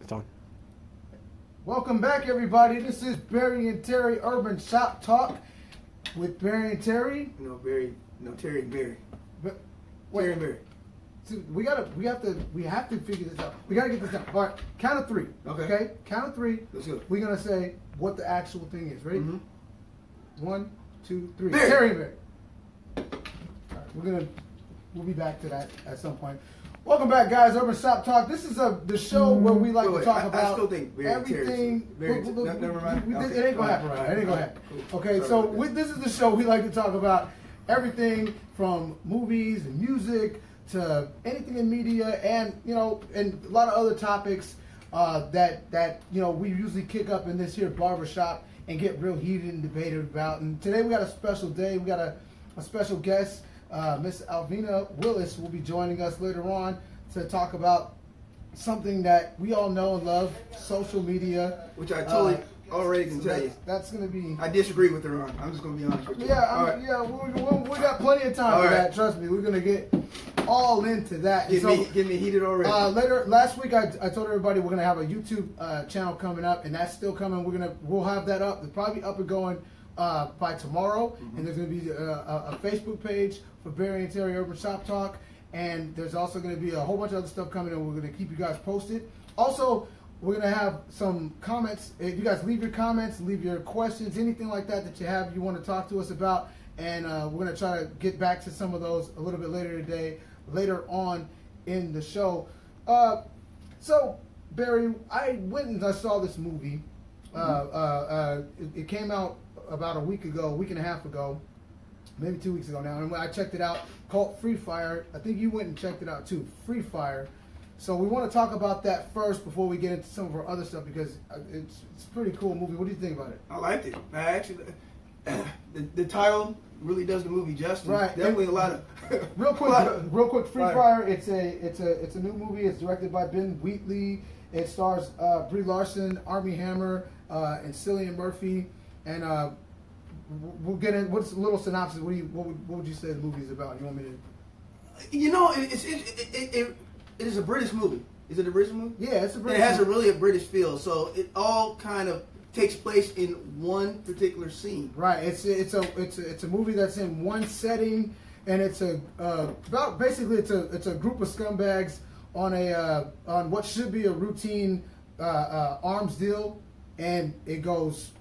It's on. Welcome back, everybody. This is Barry and Terry Urban Shop Talk with Barry and Terry. Terry and Barry. But, Terry and Barry. So we have to figure this out. We gotta get this down. All right, count of three. Okay. Count of three. Let's go. We're gonna say what the actual thing is. Ready? Mm-hmm. 1, 2, 3. Barry. Terry and Barry. All right, we'll be back to that at some point. Welcome back, guys. Urban Shop Talk. This is the show where we like to talk about I still think Barry everything. Never mind. It ain't gonna happen right. It ain't gonna happen. Cool. Okay, so this is the show we like to talk about everything from movies and music to anything in media, and and a lot of other topics that we usually kick up in this here barbershop and get real heated and debated about. And today we got a special day. We got a special guest. Miss Alvina Willis will be joining us later on to talk about something that we all know and love, social media. Which I totally already can tell you. That's going to be... I disagree with her on. I'm just going to be honest with you. Yeah, we got plenty of time for that. Trust me. We're going to get all into that. Get me heated already. Last week I told everybody we're going to have a YouTube channel coming up, and that's still coming. We'll have that up. It'll probably be up and going by tomorrow, and there's going to be a Facebook page for Barry and Terry Urban Shop Talk, and there's also going to be a whole bunch of other stuff coming, and we're going to keep you guys posted. Also, we're going to have some comments. If you guys leave your comments, leave your questions, anything like that you have you want to talk to us about, and we're going to try to get back to some of those a little bit later today, later on in the show. So, Barry, I went and I saw this movie. It came out about a week and a half ago, maybe 2 weeks ago now, and when I checked it out, called Free Fire. I think you went and checked it out too, Free Fire. So we want to talk about that first before we get into some of our other stuff, because it's a pretty cool movie. What do you think about it? I liked it. I actually, the title really does the movie justice. Right. Definitely a lot of real quick. Free Fire. It's a new movie. It's directed by Ben Wheatley. It stars Brie Larson, Armie Hammer, and Cillian Murphy. And we'll get in. What's a little synopsis? What would you say the movie is about? You want me to? It is a British movie. Is it a British movie? Yeah, it's a British. It has really a British feel. So it all kind of takes place in one particular scene. Right. It's a movie that's in one setting, and it's a group of scumbags on what should be a routine arms deal, and it goes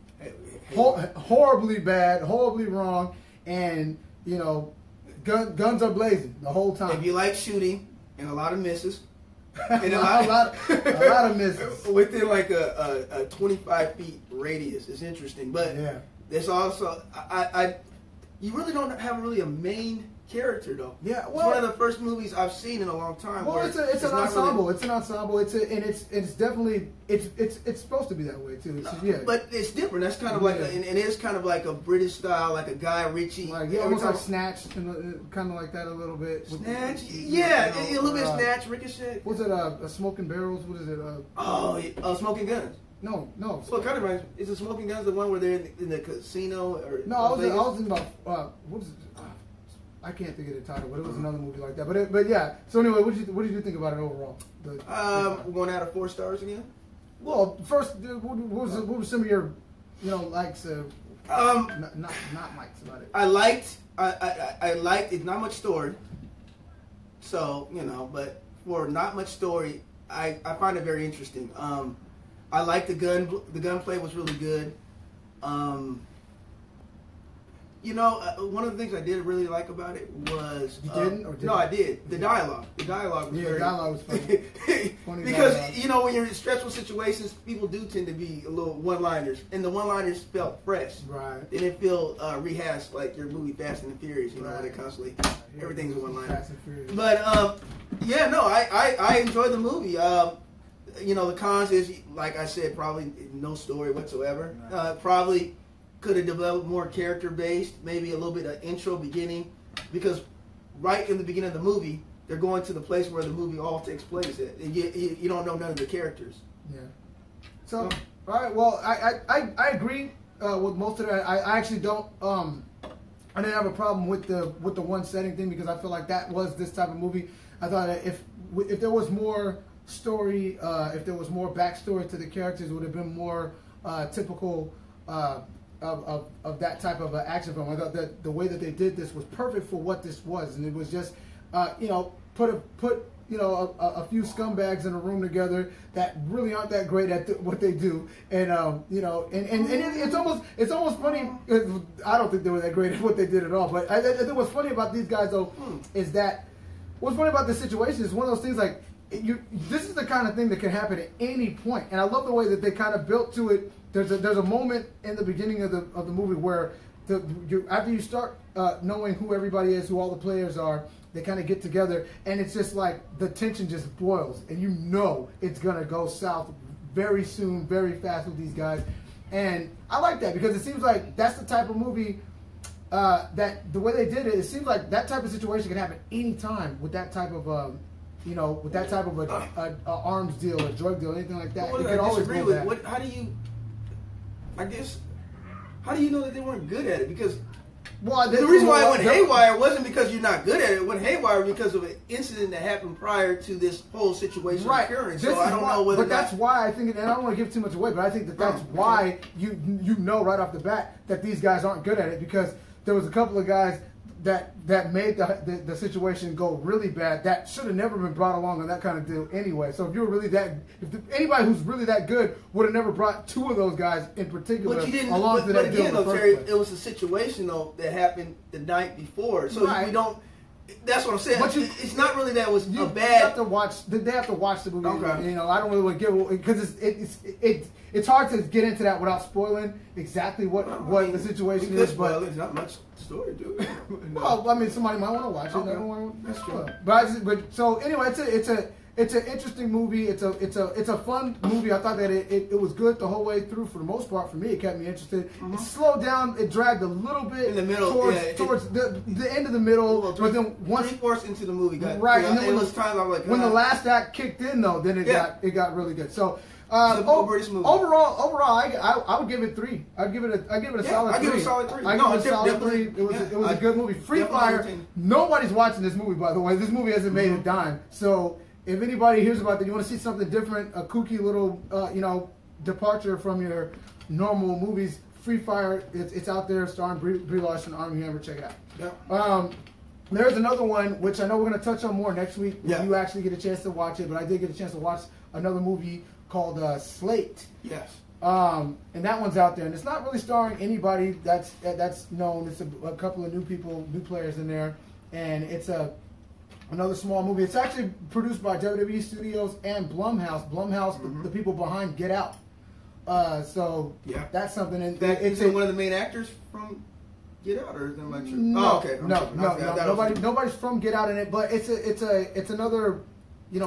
horribly bad, horribly wrong, and guns are blazing the whole time. If you like shooting and a lot of misses, and a lot of misses within like a 25 feet radius, it's interesting. But yeah, there's also you really don't have a main character though. Yeah, well, it's one of the first movies I've seen in a long time. Well, it's an ensemble. It's an ensemble. It's definitely it's supposed to be that way too. Yeah, but it's different. That's kind of like it is kind of like a British style, like a Guy Ritchie, almost like Snatch, kind of like that a little bit. Snatch, a little bit of Snatch, Ricochet. Was it Smoking Barrels? What is it? Smoking Guns. No. Well, kind of right. Is it Smoking Guns the one where they're in the casino? Or no, I was in about what is it? I can't think of the title, but it was another movie like that. But yeah. So anyway, what did you think about it overall? We're going out of 4 stars again. Well, first, what were some of your, likes? Not likes about it. I liked. It's not much story. So but for not much story, I find it very interesting. I like the gunplay was really good. One of the things I did really like about it was... You didn't? Or did no, I did. The dialogue. The dialogue was the dialogue was funny. Because, when you're in stressful situations, people do tend to be a little one-liners. And the one-liners felt fresh. Right. They didn't feel rehashed like your movie Fast and the Furious, right. where they constantly... Everything's a one-liner. Fast and Furious. But, I enjoyed the movie. The cons is, like I said, probably no story whatsoever. Right. Probably... could have developed more character-based, maybe a little bit of intro beginning, because right in the beginning of the movie, they're going to the place where the movie all takes place at, and you don't know none of the characters. Yeah. So, all right, well, I agree with most of that. I actually don't. I didn't have a problem with the one setting thing, because I feel like that was this type of movie. I thought if there was more story, if there was more backstory to the characters, it would have been more typical of that type of action film. I thought that the way that they did this was perfect for what this was, and it was just put a few scumbags in a room together that really aren't that great at what they do, and it's almost funny. I don't think they were that great at what they did at all. But I think what's funny about these guys though is that what's funny about this situation is one of those things like this is the kind of thing that can happen at any point, and I love the way that they kind of built to it. There's a moment in the beginning of the movie where after you start knowing who everybody is, who all the players are, they kind of get together, and it's just like the tension just boils, and you know it's gonna go south very soon, very fast with these guys, and I like that because it seems like that's the type of movie that the way they did it. It seems like that type of situation can happen anytime with that type of with that type of a arms deal, a drug deal, anything like that. Well, it can always go back. How do you know that they weren't good at it? Because well, the reason why it went haywire wasn't because you're not good at it. It went haywire because of an incident that happened prior to this whole situation occurring. So I don't know whether. But that's why I think, and I don't want to give too much away, but I think that's why you know right off the bat that these guys aren't good at it, because there was a couple of guys that made the situation go really bad that should have never been brought along on that kind of deal anyway. So if you're really anybody who's really that good would have never brought two of those guys in particular along to that deal in the first place. It was a situation though that happened the night before, so we don't. That's what I'm saying. But it's not really that it was a bad. They have to watch the movie. Okay. I don't really want to give because it's hard to get into that without spoiling exactly what the situation is. But there's not much story to it. Well, I mean, somebody might want to watch it. Okay. I don't want to spoil it. But so anyway, it's an interesting movie. It's a fun movie. I thought that it was good the whole way through for the most part. For me, it kept me interested. It slowed down. It dragged a little bit in the middle towards the end of the middle. But then once 3/4 into the movie, right, and then it was times I'm like, when the last act kicked in though, then it got really good. So. Overall, I would give it 3. I'd give it a solid 3. I give it a solid 3. I give it a solid 3. It was a good movie. Free Fire. Nobody's watching this movie, by the way. This movie hasn't made a dime. So if anybody hears about that, you want to see something different, a kooky little departure from your normal movies. Free Fire. It's out there, starring Brie Larson, Armie Hammer. Check it out. Yeah. There's another one which I know we're going to touch on more next week when you actually get a chance to watch it. But I did get a chance to watch another movie called Slate. Yes. And that one's out there, and it's not really starring anybody that's known. It's a couple of new players in there, and it's another small movie. It's actually produced by WWE Studios and Blumhouse, the people behind Get Out. So that's something. And it's one of the main actors from Get Out, or is that like no. Nobody's from Get Out in it, but it's another.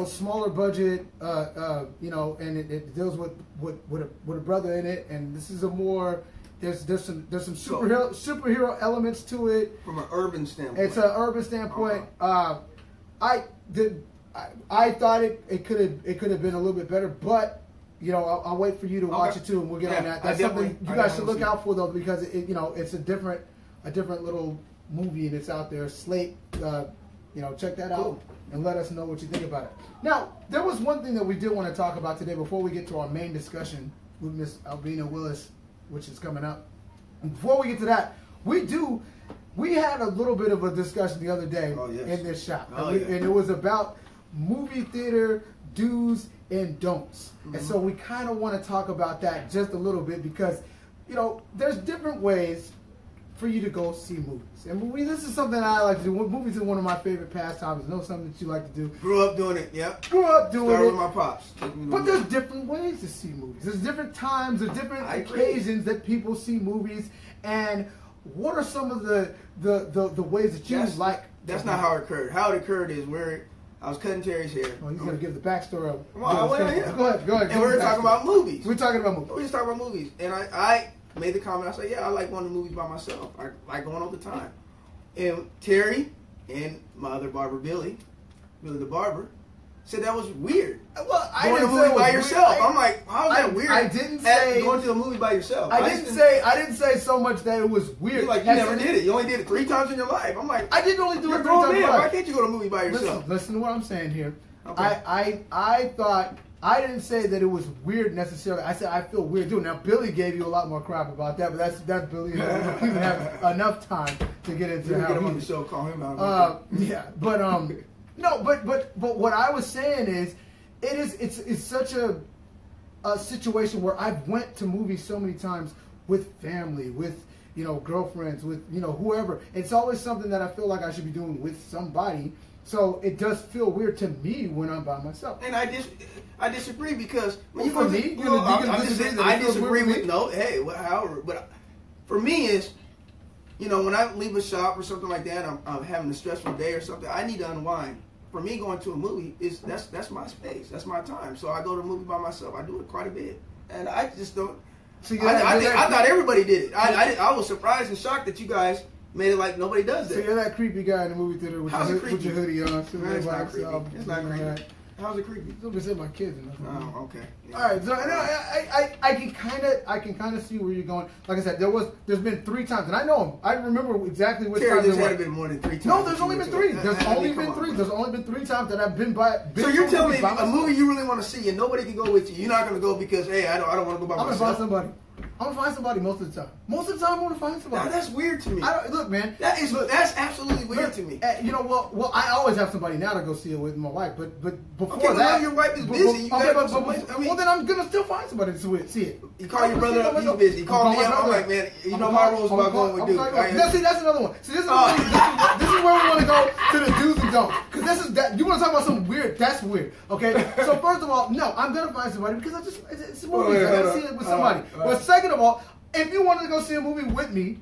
Smaller budget, and it deals with a brother in it, and this is a more there's some superhero elements to it from an urban standpoint. It's an urban standpoint. I thought it could have been a little bit better, but I'll wait for you to watch it too, and we'll get on that. That's something you guys should look out for though, because it's a different little movie, and it's out there. Slate, check that out. And let us know what you think about it. Now, there was one thing that we did want to talk about today before we get to our main discussion with Miss Albina Willis, which is coming up. And before we get to that, we had a little bit of a discussion the other day in this shop. And it was about movie theater do's and don'ts. And so we kind of want to talk about that just a little bit because, there's different ways for you to go see movies. And this is something I like to do. Movies are one of my favorite pastimes. I know something that you like to do. Grew up doing it, yeah. Started with my pops. But there's different ways to see movies. There's different times, there's different occasions that people see movies. And what are some of the ways that you like? That's not how it occurred. How it occurred is I was cutting Terry's hair. Oh, he's going to give the backstory of Go ahead. And we're talking about movies. We're talking about movies. We're just talking about movies. And I made the comment. I said, I like going to movies by myself. I like going all the time. And Terry and my other barber, Billy the barber, said that was weird. Well, going to a movie by yourself. I'm like, how is that weird? I didn't say going to a movie by yourself. I didn't say so much that it was weird. You're like, you never did it. You only did it 3 times in your life. I'm like, I didn't only do it 3 times in my life. Why can't you go to a movie by yourself? Listen to what I'm saying here. Okay. I thought, I didn't say that it was weird necessarily. I said I feel weird too. Now Billy gave you a lot more crap about that, but that's Billy. We don't even have enough time to get into We'll how get him he on the show. Call him out. yeah, but no, but what I was saying is, it's such a situation where I've went to movies so many times with family, with girlfriends, with whoever. It's always something that I feel like I should be doing with somebody. So it does feel weird to me when I'm by myself. And I disagree because when Well, for me, I disagree with no. Hey, however, but for me is, when I leave a shop or something like that, I'm having a stressful day or something. I need to unwind. For me, going to a movie that's my space. That's my time. So I go to a movie by myself. I do it quite a bit, and I just don't. See, I thought everybody did it. I was surprised and shocked that you guys made it like nobody does that. So you're that creepy guy in the movie theater with your hoodie on. It's not creepy. It's not creepy. How's it creepy? Don't say my kids. Oh, okay. Yeah. All right, so I can kind of see where you're going. Like I said, there's been 3 times, and I know them. I remember exactly which Terry, times. there's had to been more than 3 times. No, there's only been 3. There's only been 3. There's only been 3 times that I've been by. So you're telling me a movie you really want to see and nobody can go with you. You're not going to go because hey, I don't want to go by myself. I'm gonna find somebody. I'm gonna find somebody most of the time. Most of the time, I'm gonna find somebody. Now, that's weird to me. Look, man. That's absolutely weird to me. Well, I always have somebody now to go see it with my wife, but before okay, that, your wife is busy. Well, then I'm gonna still find somebody to see it. You call your brother up, he's busy. You call me up, I'm like, man, my rules about going with dudes. See, that's another one. See, this is where we want to go to the do's and don'ts. Because you want to talk about something weird. That's weird. Okay. So first of all, no, I'm gonna find somebody because it's a movie. I gotta see it with somebody. But second of all, if you wanted to go see a movie with me,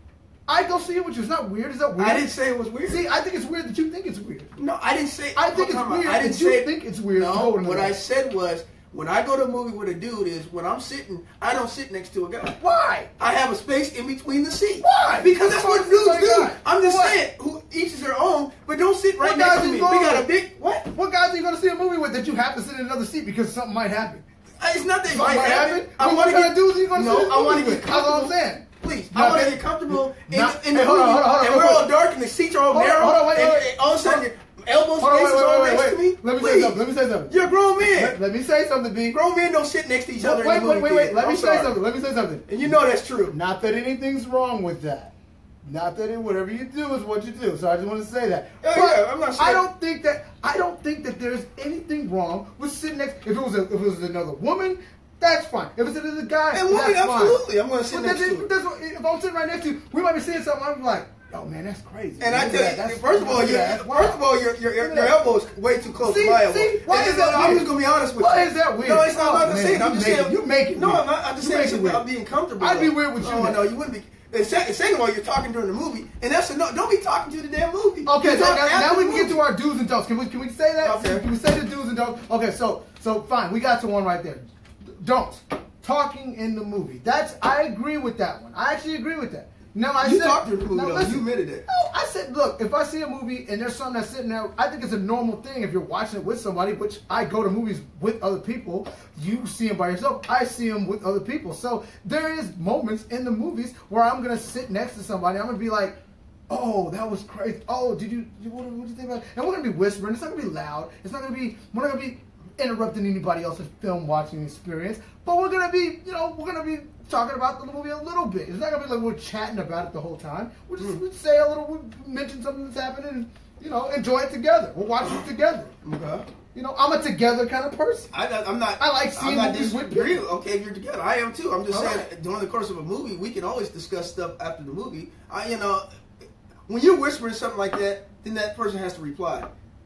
I'd go see it with you. It's not weird. Is that weird? I didn't say it was weird. See, I think it's weird that you think it's weird. No, I didn't say. I think it's weird. I didn't say. You think it's weird. No, what I said was when I go to a movie with a dude is when I'm sitting, I don't sit next to a guy. Why? I have a space in between the seats. Why? Because that's what dudes do. I'm just what? saying, each is their own, but don't sit right next to me. We got a big what? What guys are you going to see a movie with that you have to sit in another seat because something might happen? It's not that it might happen. What kind of dudes are you going to see? I want to get comfortable. That's all I'm saying. Please, I want to get comfortable in the movie, hold on, and we're all dark and the seats are all narrow, and all of a sudden your elbows next to me. Let me say something. You're a grown man. Let me say something, B. Grown men don't sit next to each other. Wait. Let me say something. And you know that's true. Not that anything's wrong with that. Not that whatever you do is what you do. So I just want to say that. Yeah, I'm not saying. I don't think that there's anything wrong with sitting next. If it was another woman, that's fine. If it's another guy, and woman, that's absolutely, fine. I'm going to sit next to it. If I'm sitting right next to you, we might be saying something. I'm like, oh man, that's crazy. And I tell you, first of all, your elbow is way too close to my elbow. Why is that weird? I'm just going to be honest with you. Why is that weird? No, it's not. I'm not saying. I'm just saying. You make it. No, I'm not. I'm just saying I'm being comfortable. I'd be weird with you. Oh no, you wouldn't be. And second of all, you're talking during the movie, and that's no. Don't be talking to the damn movie. Okay, now we can get to our do's and don'ts. Can we say that? Okay. Can we say the do's and don'ts? Okay, so fine. We got to one right there. Don'ts. Talking in the movie. I agree with that one. I actually agree with that. Now you talked to the movie though. You admitted it. No, I said, look, if I see a movie and there's something that's sitting there, I think it's a normal thing if you're watching it with somebody, which I go to movies with other people. You see them by yourself. I see them with other people. So there is moments in the movies where I'm going to sit next to somebody. I'm going to be like, oh, that was crazy. Oh, what did you think about it? And we're going to be whispering. It's not going to be loud. We're not going to be interrupting anybody else's film watching experience. But we're going to be, talking about the movie a little bit. It's not going to be like we're chatting about it the whole time. We'll just say a little, we'll mention something that's happening and, enjoy it together. We'll watch it together. Okay. I'm a together kind of person. I'm not. I like seeing movies with people. Okay, if you're together, I am too. I'm just saying, during the course of a movie, we can always discuss stuff after the movie. When you're whispering something like that, then that person has to reply.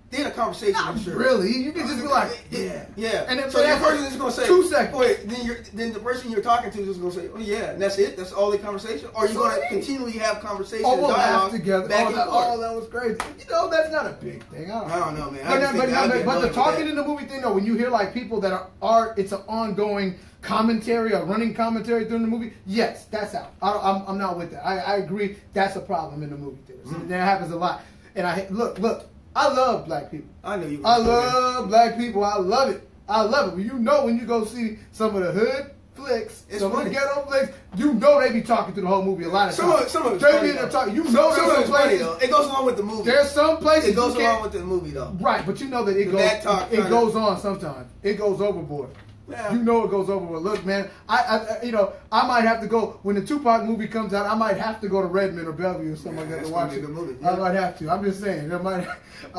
Then a conversation. Not really. You can just be like, yeah. And then so that person is going to say 2 seconds. Wait, then the person you're talking to is going to say, oh yeah, and that's it. That's all the conversation. Or are you going to continually have conversation and dialogue together? Back and forth? Oh, that was crazy. That's not a big thing. I don't know, man. But the talking in the movie thing, though, when you hear like people that are it's an ongoing commentary, a running commentary during the movie, yes, that's out. I'm not with that. I agree. That's a problem in the movie theaters. Mm-hmm. That happens a lot. And look. I love black people. I know you. I love black people. I love it. When you go see some of the hood flicks, It's some of funny. the ghetto flicks, you know they be talking through the whole movie a lot of times. Some of it's They funny, be in there though. talking. You know Some of there's it's some funny places. though. It goes along with the movie. There's some places It goes you can't- along with the movie though. Right, but you know that it The goes. bad talk It kinda- goes on sometimes. It goes overboard. Yeah. You know it goes overboard. Look, man, I might have to go when the Tupac movie comes out. I might have to go to Redmond or Bellevue or something like that that's to gonna watch be a it. good movie, I yeah. might have to. I'm just saying. I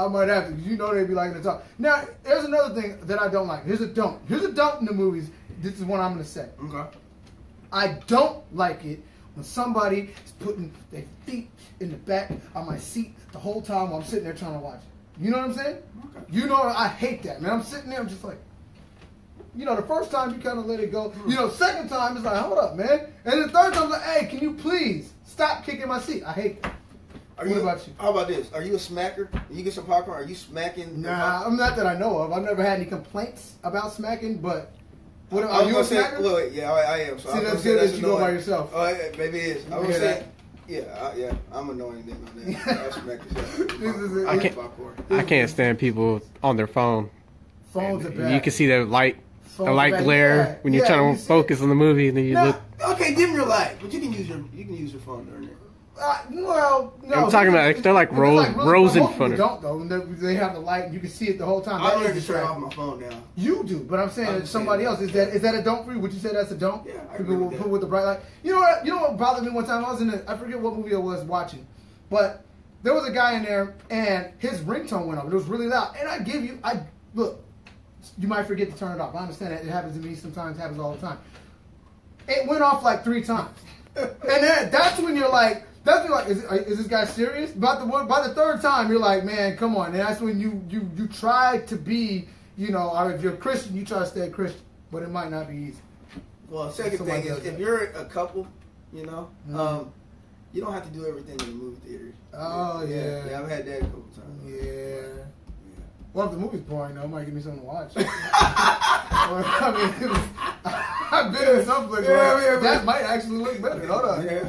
might have to. You know they be liking to talk. Now, there's another thing that I don't like. Here's a don't. Here's a don't in the movies. This is what I'm gonna say. Okay. I don't like it when somebody is putting their feet in the back of my seat the whole time while I'm sitting there trying to watch it. You know what I'm saying? Okay. You know, I hate that, man. I'm sitting there, I'm just like, you know, the first time you kind of let it go. You know, second time it's like, hold up, man. And the third time it's like, hey, can you please stop kicking my seat? I hate that. What about you? How about this? Are you a smacker? When you get some popcorn, are you smacking? Nah, I'm not that I know of. I've never had any complaints about smacking, but what I are was you a gonna say, smacker? well, yeah, I am. So See, I'm that's gonna say good that's that you go by annoying. yourself. Oh, yeah, maybe it is. I You was hear saying, yeah, I'm annoying them on that. I smack This is it. I can't- popcorn. I can't stand people on their phone. Phones are bad. You can see the light Phones are bad. glare Yeah, when you're yeah, trying you to see focus on the movie, and then you No, look. Okay, dim your light, but you can use your phone during it. Well, no. I'm talking about, they're like It's rows in most front people of- don't though. They have the light and you can see it the whole time. I That learned is to turn off distracting. my phone now. You do, but I'm saying I'm it's somebody saying else. that. Is that a don't for you? Would you say that's a don't? Yeah, I People agree will with put that. with the bright light. You know what? You know what bothered me one time? I forget what movie I was watching, but there was a guy in there and his ringtone went off. It was really loud. And look, you might forget to turn it off. I understand that it happens to me sometimes. It happens all the time. It went off like 3 times, and then that's when you're like. That's when you're like, is this guy serious? By the third time, you're like, man, come on. And that's when you try to be, you know, or if you're a Christian, you try to stay a Christian, but it might not be easy. Well, second Somebody thing is, does if that. you're a couple, you know, Mhm. you don't have to do everything in the movie theaters. Oh, yeah. Yeah, I've had that a couple times. Yeah. Well, if the movie's boring, though, it might give me something to watch. Well, I mean, I've been in some places where that might actually look better. Hold on. Yeah.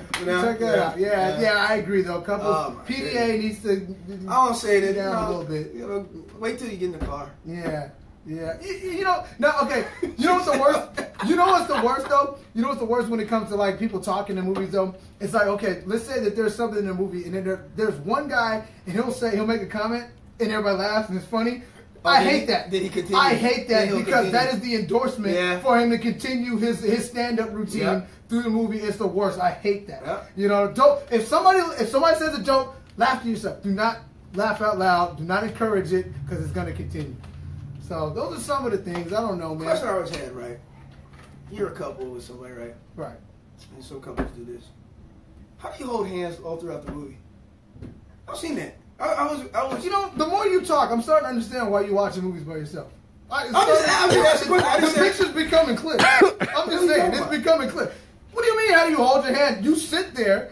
Check that out. Yeah, I agree, though. Couples, Oh, my PDA needs to I won't say that. down a No, little bit. You know, wait till you get in the car. Yeah. You know, no, okay. You know what's the worst? You know what's the worst, though? You know what's the worst when it comes to, like, people talking in movies, though? It's like, okay, let's say that there's something in a movie, and then there's one guy, and he'll make a comment, and everybody laughs, and it's funny. I hate that. Did he continue? I hate that Then he'll because that continue. is the endorsement Yeah. for him to continue his stand-up routine Yeah. through the movie. It's the worst. I hate that. Yeah. You know, don't if somebody says a joke, laugh to yourself. Do not laugh out loud. Do not encourage it because it's going to continue. So those are some of the things. I don't know, man. Question I always had, right? You're a couple with somebody, right? Right. And some couples do this. How do you hold hands all throughout the movie? I've seen that. I was. You know, the more you talk, I'm starting to understand why you watching movies by yourself. I'm just asking questions. I just The said- picture's becoming clear. I'm just saying, it's becoming clear. What do you mean? How do you hold your hand? You sit there,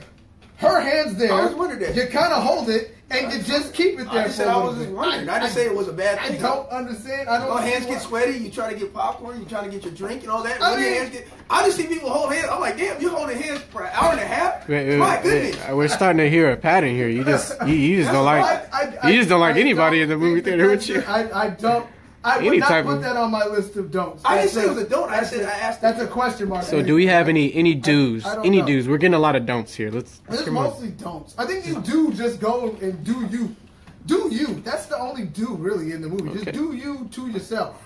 her hand's there. I was wondering that. You kind of hold it, and you just keep it there. I just for said a I little was just bit. wondering. I didn't say it was a bad I thing. don't understand. I don't. Your hands see get why. sweaty. You try to get popcorn. You trying to get your drink and all that. I When your mean- hands get, I just see people hold hands. I'm like, damn, you holding hands for an hour and a half? Wait, My goodness. we're starting to hear a pattern here. You just don't like you just don't like anybody in the movie theater with you. I don't. I would Any not type put of- that on my list of don'ts. I didn't That's say it was a don't. I said I asked. That's a question mark. So do we have any do's? I don't Any know. do's? We're getting a lot of don'ts here. Let's It's come on. mostly don'ts. I think you do just go and do you. Do you. That's the only do really in the movie. Just Okay. do you to yourself.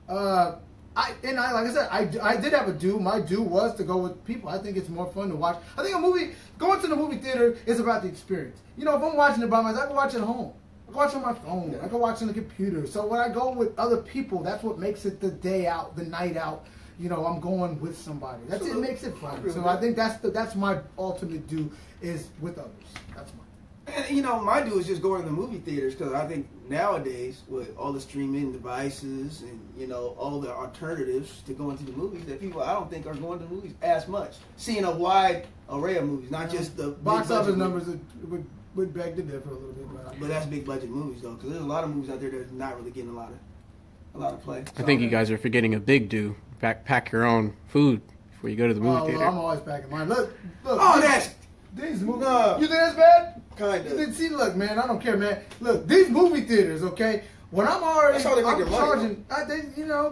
Like I said, I did have a do. My do was to go with people. I think it's more fun to watch. I think going to the movie theater is about the experience. You know, if I'm watching it by myself, I can watch it at home. I can watch it on my phone. I can watch it on the computer. So when I go with other people, that's what makes it the day out, the night out. You know, I'm going with somebody. That's it makes it fun. So I think that's my ultimate do is with others. That's my. And, you know, my do is just going to the movie theaters because I think nowadays with all the streaming devices and, you know, all the alternatives to going to the movies that people I don't think are going to the movies as much. Seeing a wide array of movies, not just the Box big office budget numbers movies. would beg to differ a little bit, But that's big budget movies though, because there's a lot of movies out there that's not really getting a lot of play. I think you guys are forgetting a big do. Pack your own food before you go to the movie oh, theater. I'm always packing mine. Look. Oh, that's these movies. No. You think that's bad? kind of. See, look, man, I don't care, man. Look, these movie theaters, okay? When I'm already, That's how they make I'm their money, charging.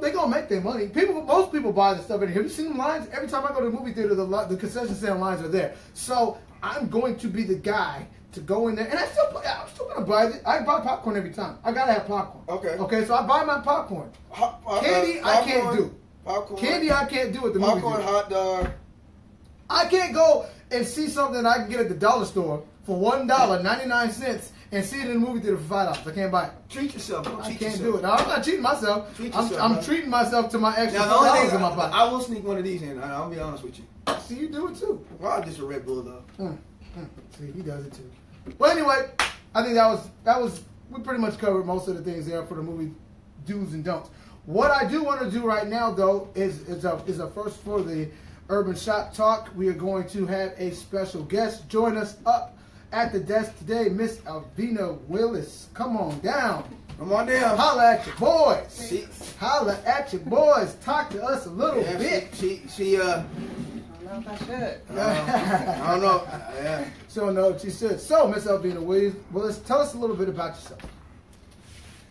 They gonna make their money. Most people buy the stuff in here. Have you seen the lines? Every time I go to the movie theater, the concession stand lines are there. So I'm going to be the guy to go in there, and I'm still gonna buy it. I buy popcorn every time. I gotta have popcorn. Okay. So I buy my popcorn. Candy, I can't do. Popcorn. Candy, I can't do at the movie theater. Popcorn, hot dog. I can't go and see something I can get at the dollar store for $1.99 and see it in the movie theater for $5. I can't buy it. Treat yourself. I can't do it. No, I'm not cheating myself. I'm treating myself to my extra now, the only $4 thing in my pocket. I will sneak one of these in. I'll be honest with you. See, you do it too. Well, I'm just a Red Bull though. See, he does it too. Well, anyway, I think we pretty much covered most of the things there for the movie do's and don'ts. What I do want to do right now, though, is a first for the Urban Shop Talk. We are going to have a special guest join us up at the desk today, Miss Alvina Willis. Come on down. Come on down. Holla at your boys. Holla at your boys. Talk to us a little bit. She I don't know if I should. I don't know. Yeah. So don't know what she said. So, Miss Alvina Willis, tell us a little bit about yourself.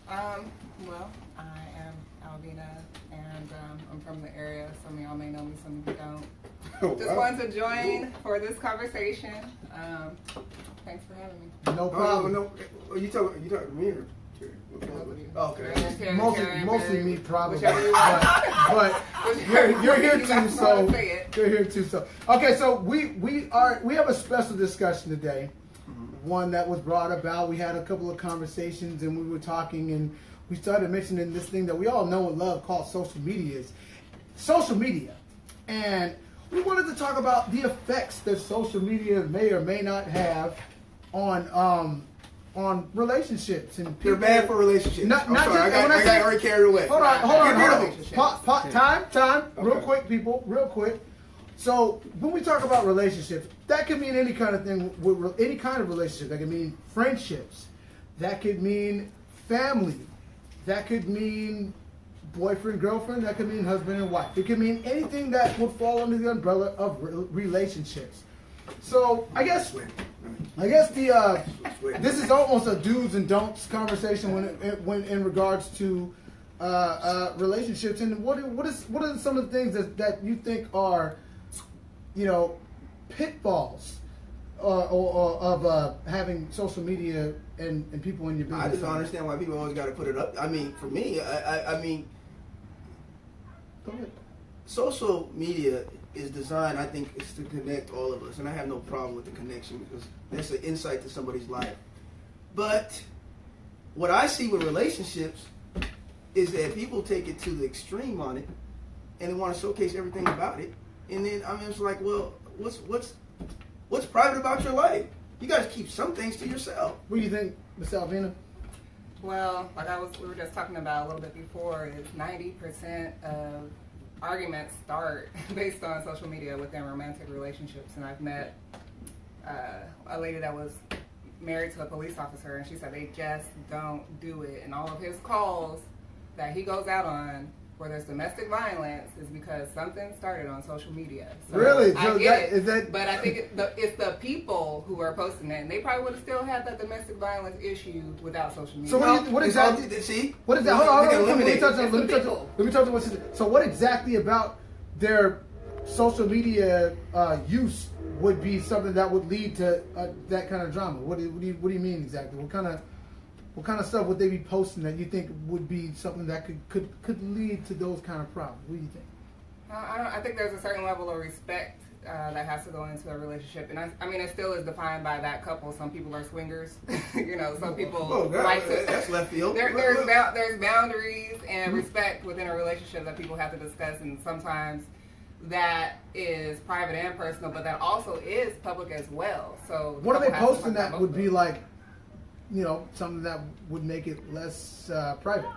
Well, I am Alvina, and I'm from the area. Some of y'all may know me, some of you don't. Just wanted to join for this conversation. Thanks for having me. No problem. No. You talking to me or? Okay. Mostly me, probably. But you're here too, so you're here too. So okay, so we have a special discussion today. One that was brought about. We had a couple of conversations, and we were talking, and we started mentioning this thing that we all know and love called social media. And we wanted to talk about the effects that social media may or may not have on relationships and people. They're bad for relationships. Not just, I got already carried away. Hold on. Time. Real quick, people. Real quick. So when we talk about relationships, that could mean any kind of thing, with any kind of relationship. That could mean friendships. That could mean family. That could mean boyfriend, girlfriend. That could mean husband and wife. It could mean anything that would fall under the umbrella of relationships. So I guess this is almost a do's and don'ts conversation when in regards to relationships. And what are some of the things that you think are, pitfalls of having social media and people in your business? I just don't understand why people always got to put it up. I mean, for me, I mean, Go ahead. Social media is designed, I think, is to connect all of us, and I have no problem with the connection because that's an insight to somebody's life. But what I see with relationships is that people take it to the extreme on it, and they want to showcase everything about it. And then it's like, well, what's private about your life? You got to keep some things to yourself. What do you think, Ms. Alvina? Well, we were just talking about a little bit before, is 90% of arguments start based on social media within romantic relationships. And I've met a lady that was married to a police officer, and she said they just don't do it. And all of his calls that he goes out on where there's domestic violence is because something started on social media. So really? I get it, but I think it's the people who are posting it, and they probably would have still had that domestic violence issue without social media. So what exactly? See? What is that? Hold on. Let me touch on what she said. So what exactly about their social media use would be something that would lead to that kind of drama? What do you mean exactly? What kind of stuff would they be posting that you think would be something that could lead to those kind of problems? What do you think? I think there's a certain level of respect that has to go into a relationship, and I mean it still is defined by that couple. Some people are swingers, some people like to. That's left field. There's boundaries and respect within a relationship that people have to discuss, and sometimes that is private and personal, but that also is public as well. So what are they posting that would be like? Something that would make it less private.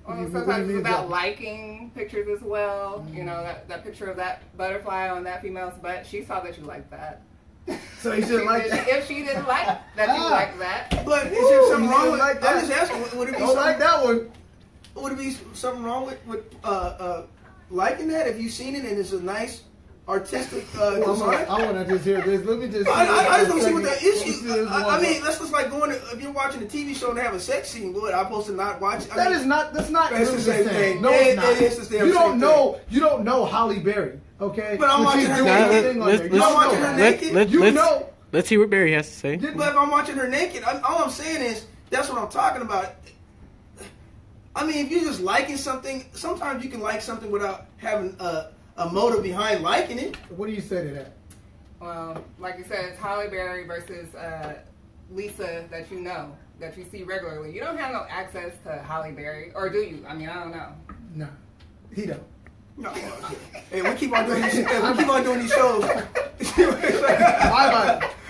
Sometimes it's about liking pictures as well. Mm-hmm. That picture of that butterfly on that female's butt. She saw that you liked that. So you shouldn't like that. If she didn't like that, you liked that. But is there something wrong with that? I'm just asking. Would it be don't like that one? Would it be something wrong with liking that? If you've seen it and it's a nice artistic I design. want to just hear this. Let me just. I just don't see what the issue. I mean, that's just like going to, if you're watching a TV show and they have a sex scene. What, I'm supposed to not watch it? That's not It's really the same thing. No, it's not. It is the same You don't thing. know. You don't know Halle Berry. Okay. But I'm When she's watching her doing naked. anything on there. You don't watching know her that. naked. You know. Let's hear what Barry has to say. But if I'm watching her naked, all I'm saying is that's what I'm talking about. I mean, if you're just liking something, sometimes you can like something without having a motive behind liking it. What do you say to that? Well, like you said, it's Halle Berry versus Lisa that you know, that you see regularly. You don't have no access to Halle Berry, or do you? I mean, I don't know. No, he don't. No. Hey, we keep on doing these. We keep on doing these shows.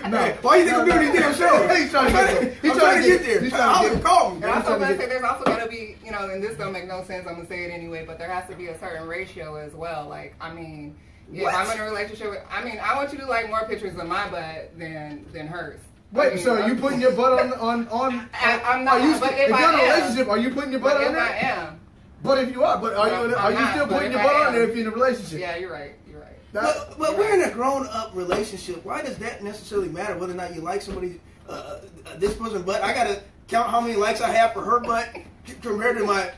No. Hey, why you think I'm doing these damn shows? He's trying to get there. He's trying to get there. Call me. And I was going to say, there's also got to be, you know, and this don't make no sense, I'm going to say it anyway, but there has to be a certain ratio as well. Like, I mean, if I'm in a relationship with, I mean, I want you to like more pictures of my butt than hers. Wait, I mean, so are you putting your butt on? I'm not, but if if you're in a I am, relationship, are you putting your butt but on if I there? am, But if you are, are you still putting your butt on there if you're in a relationship? yeah, you're right. But we're in a grown-up relationship. Why does that necessarily matter? Whether or not you like somebody, this person's butt. I gotta count how many likes I have for her butt compared to my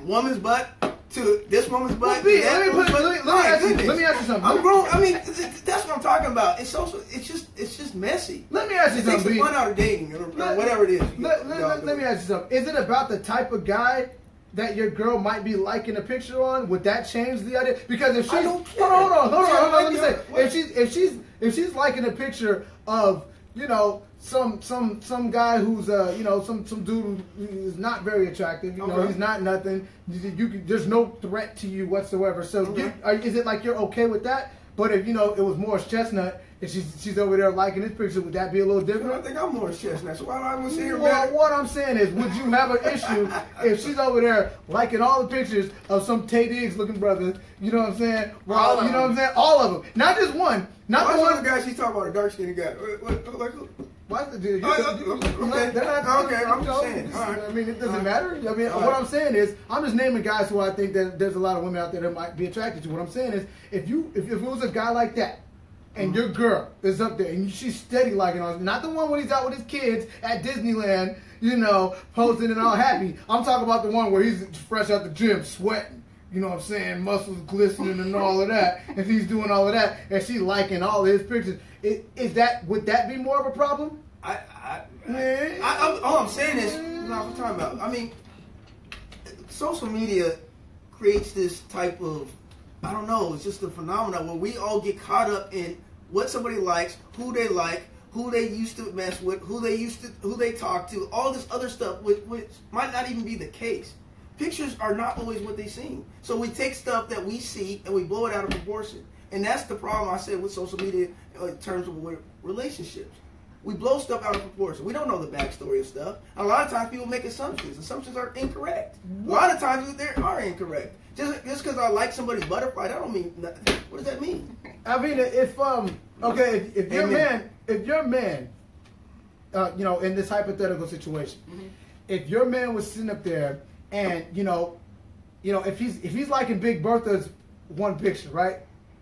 woman's butt to this woman's butt. Well, let me ask you something. I'm grown. I mean, that's what I'm talking about. It's also, it's just messy. Let me ask you It takes something. the fun out of dating or whatever it is. Let me ask you something. Is it about the type of guy that your girl might be liking a picture on? Would that change the idea? Because if she's hold on, let me say, if she's liking a picture of, you know, some guy who's some dude who is not very attractive, you know, he's not nothing, there's no threat to you whatsoever. So is it like you're okay with that? But if, you know, it was Morris Chestnut and she's over there liking this picture, would that be a little different? I think I'm Morris Chestnut, so why do I want to sit here? Well, what I'm saying is, would you have an issue if she's over there liking all the pictures of some Tay Diggs looking brother? You know what I'm saying? Well, you know what I'm saying? All of them, not just one. Not the one of the guys she's talking about, a dark skinned guy. What's the dude? Okay. They're not. Okay, I'm just saying. All right. I mean, it doesn't matter. I mean, what I'm saying is, I'm just naming guys who I think that there's a lot of women out there that might be attracted to. What I'm saying is, if it was a guy like that, and your girl is up there, and she's steady liking on, not the one when he's out with his kids at Disneyland, you know, posting and all happy. I'm talking about the one where he's fresh out the gym, sweating. You know what I'm saying? Muscles glistening and all of that. And he's doing all of that, and she liking all of his pictures. Would that be more of a problem? All I'm saying is, what I'm talking about. I mean, social media creates this type of, I don't know, it's just a phenomenon where we all get caught up in what somebody likes, who they like, who they used to mess with, who they talk to, all this other stuff, which might not even be the case. Pictures are not always what they seem. So we take stuff that we see and we blow it out of proportion. And that's the problem I said with social media in terms of relationships. We blow stuff out of proportion. We don't know the backstory of stuff. A lot of times people make assumptions. Assumptions are incorrect. A lot of times they are incorrect. Just because I like somebody's butterfly, that don't mean nothing. What does that mean? I mean, if your man, you know, in this hypothetical situation, if your man was sitting up there and you know, if he's liking Big Bertha's one picture, right,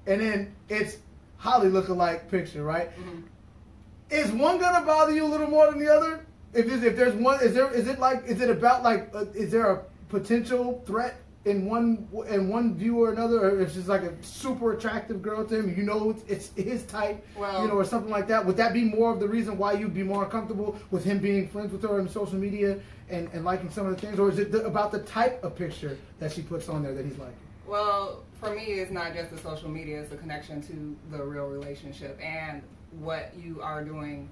and then it's Holly lookalike picture, right? Is one gonna bother you a little more than the other? If there's one, is there a potential threat in one view or another, or if she's like a super attractive girl to him, you know it's his type, you know, or something like that? Would that be more of the reason why you'd be more comfortable with him being friends with her on social media and liking some of the things, or is it about the type of picture that she puts on there that he's liking? Well, for me, it's not just the social media; it's the connection to the real relationship and what you are doing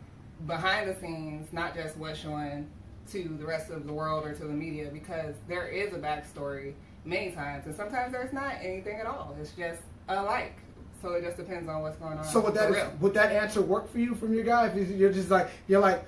behind the scenes, not just what's showing to the rest of the world or to the media, because there is a backstory many times, and sometimes there's not anything at all. It's just a like. So it just depends on what's going on. So would that answer work for you from your guy? If you're like,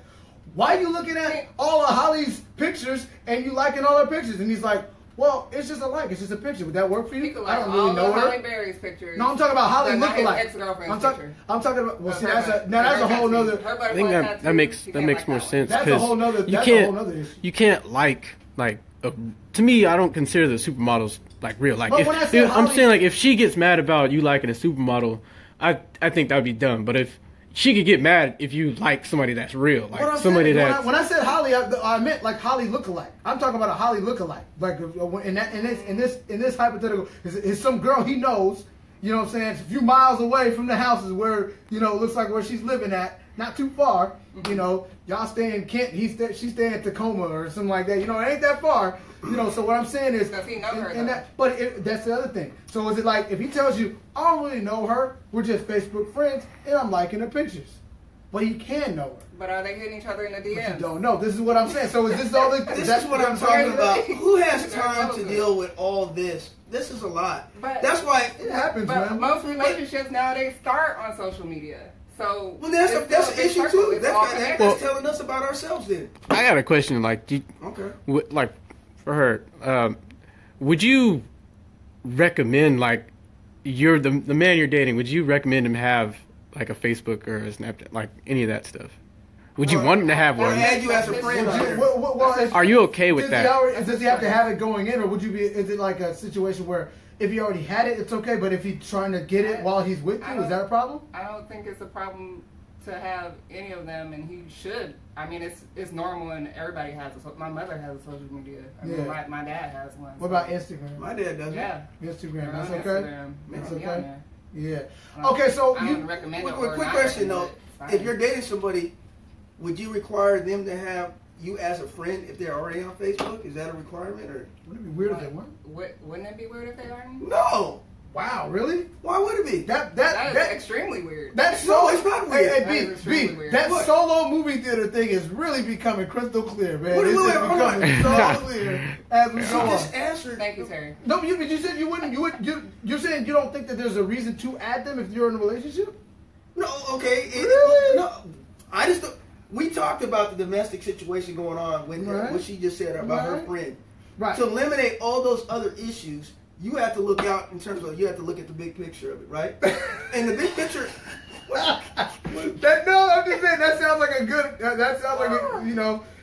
why are you looking at all of Holly's pictures and you liking all her pictures? And he's like, well, it's just a like. It's just a picture. Would that work for you? I don't really know her. Halle Berry's pictures. No, I'm talking about Holly lookalike. Ex-girlfriend's picture. I'm talking about. Well, see, that's a whole nother. I think that makes more sense. That's a whole nother. That's a whole nother issue. You can't like. To me, I don't consider the supermodels like real. Like, But if, when I said I'm Holly- saying like if she gets mad about you liking a supermodel, I think that would be dumb. But if she could get mad if you like somebody that's real, like What I'm somebody saying, that when I said Holly, I meant like Holly lookalike. I'm talking about a Holly lookalike. Like in this hypothetical, is some girl he knows. You know what I'm saying? It's a few miles away from the houses where it looks like where she's living at. Not too far. Y'all stay in Kent. She's staying in Tacoma or something like that. It ain't that far. So what I'm saying is, Does he know her, that's the other thing. So is it like if he tells you, I don't really know her, we're just Facebook friends, and I'm liking her pictures, but you can know her. But are they hitting each other in the But you DMs? don't know. This is what I'm saying. So is this all the? This is what I'm talking about. Who has time to deal with all this? This is a lot. But- That's why. It happens, But man. most relationships nowadays start on social media. So Well, that's it's an still a big issue circle. too. It's all That's connected. telling us about ourselves then. I got a question. Like, Okay. like for her, would you recommend like you're the man you're dating? Would you recommend him have like a Facebook or a Snapchat, like any of that stuff? Would you want him to have Or one? add you as a friend on there. Are you okay with that? Does he have to have it going in, or would you be? Is it like a situation where if he already had it, it's okay, but if he's trying to get it while he's with you, is that a problem? I don't think it's a problem to have any of them, and he should. I mean, it's normal, and everybody has it. My mother has a social media. I mean, Yeah. my dad has one. What about Instagram? My dad doesn't. Yeah. Instagram, They're that's on okay. Instagram. That's They can be okay. on there. Yeah. Okay, so I you. don't recommend it. Quick or not question though: recommend it. It's if fine. you're dating somebody, would you require them to have you as a friend if they're already on Facebook? Is that a requirement or Wouldn't it be weird if they weren't? Wouldn't it be weird if they aren't? no? Wow, really? Why would it be? That is extremely weird. That's No, it's not weird. Hey, That is B, extremely weird. that What? solo movie theater thing is really becoming crystal clear, man. Wait, It's wait, just hold on. becoming so clear as we She go on. just answered. Thank you, Terry. No, but you said you wouldn't. You're saying you don't think that there's a reason to add them if you're in a relationship? No, okay. Really? No, I just. We talked about the domestic situation going on when Right. what she just said about her Right. friend. Right. To eliminate all those other issues, you have to look out in terms of you have to look at the big picture of it, right? And the big picture. I'm just saying that sounds like a good. That sounds like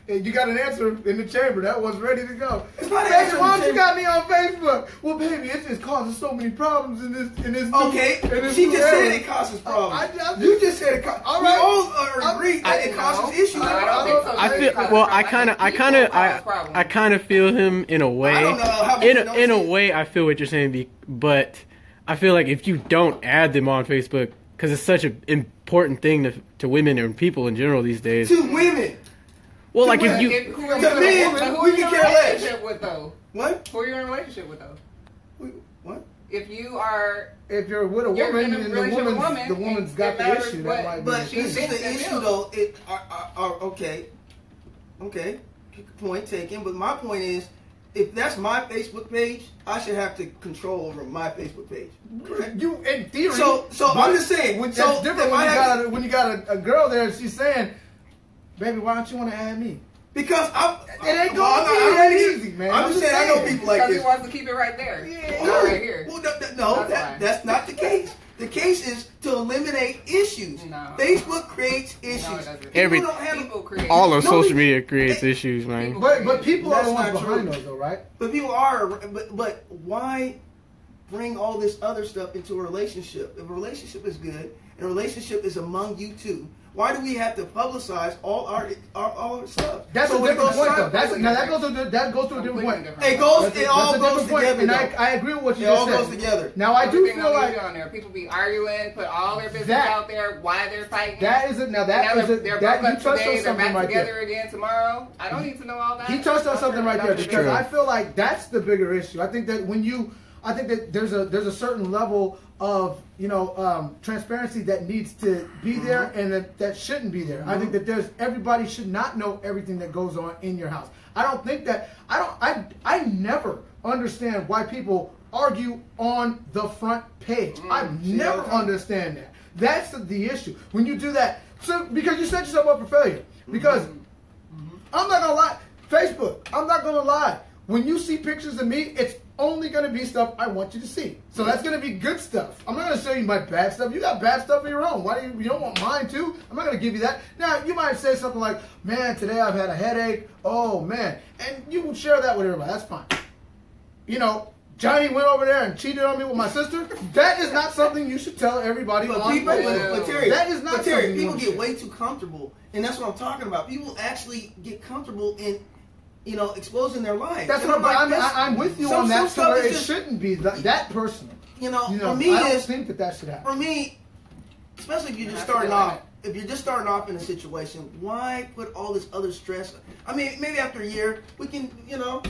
you got an answer in the chamber. That was ready to go. It's not an Baby, answer in why the don't you got chamber. me on Facebook? Well, baby, it's just causing so many problems in this. Okay, she just said it causes problems. You just said it causes. All We right. all agree that it causes issues. I don't think so. I feel well. I kind of feel him in a way. I don't know how much In you know a shit. way, I feel what you're saying, but I feel like if you don't add them on Facebook, because it's such an important thing to women and people in general these days. To women. Well, like if women. you, Who are To you men, who we are you can in a care less. relationship with, though? What? Who are you in a relationship with, though? What? If you are, If you're with a You're woman in a and relationship with a woman, the woman's it got the matters issue, what- that might be. But the this thing. is thinks the they issue, feel. though. Okay. Point taken. But my point is, if that's my Facebook page, I should have to control over my Facebook page. Correct? You in theory. So I'm just saying. That's So different if when I you have- got when you got a girl there and she's saying, "Baby, why don't you want to add me?" Because I'm. It ain't well, gonna be I'm that not- easy, man. I'm just saying, I know people like because this. he wants to keep it right there. Yeah. Not right here. Well, no, That's why. that's not the case. The case is to eliminate issues. No. Facebook creates issues. No, it doesn't. People Every- don't have, People create. all of No, social we- media creates issues, man. People- But people are That's the ones not behind true. those, though, right? but people are. But why bring all this other stuff into a relationship? If a relationship is good and a relationship is among you two, why do we have to publicize all our stuff? That's So a when it different goes point, though. side- That goes to a different Completely point. different. It goes. That's It all a goes different point, together. and though. I agree with what you It just all said. goes together. Now I do Everything feel on like media on there. People be arguing, put all their business That- out there, why they're fighting. that is a now that now is a they're that broke you up touched today, on they're something back right together there. again tomorrow. I don't need to know all that. He touched on something right there That's because true. I feel like that's the bigger issue. I think that I think that there's a certain level of transparency that needs to be there and that shouldn't be there. I think that everybody should not know everything that goes on in your house. I don't think that I never understand why people argue on the front page. I never understand that. That's the issue. When you do that, because you set yourself up for failure. Because I'm not gonna lie, Facebook, I'm not gonna lie. When you see pictures of me, it's only gonna be stuff I want you to see. So that's gonna be good stuff. I'm not gonna show you my bad stuff. You got bad stuff of your own. Why do you don't want mine too? I'm not gonna give you that. Now you might say something like, "Man, today I've had a headache. Oh man," and you will share that with everybody. That's fine. Johnny went over there and cheated on me with my sister. That is not something you should tell everybody But on people, Facebook. but Terry, that is not but Terry, something you people want to get share. way too comfortable, and that's what I'm talking about. People actually get comfortable in, exposing their life. That's And what I'm like, I'm with you some on that. To stuff where is it just- shouldn't be that personal. For me, I don't is think that should happen. for me, especially if you're just That's starting a good off. limit. If you're just starting off in a situation, why put all this other stress? I mean, maybe after a year, we can,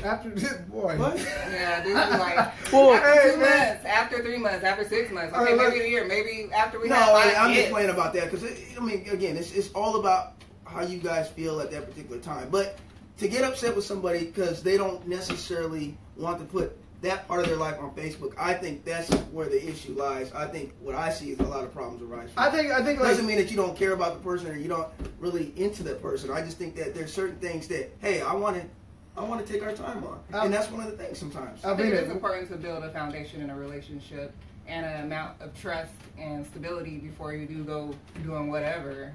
After boy, what? Yeah, this is like Well, after 2 months, after 3 months, after 6 months. Okay, maybe a year, maybe after we No, have 5 I'm just kids. playing about that because again, it's all about how you guys feel at that particular time. But to get upset with somebody because they don't necessarily want to put that part of their life on Facebook, I think that's where the issue lies. I think what I see is a lot of problems arise. I think like, Doesn't mean that you don't care about the person or you don't really into that person. I just think that there's certain things that, hey, I want to take our time on, and that's one of the things sometimes. I think it's important to build a foundation in a relationship and an amount of trust and stability before you do go doing whatever.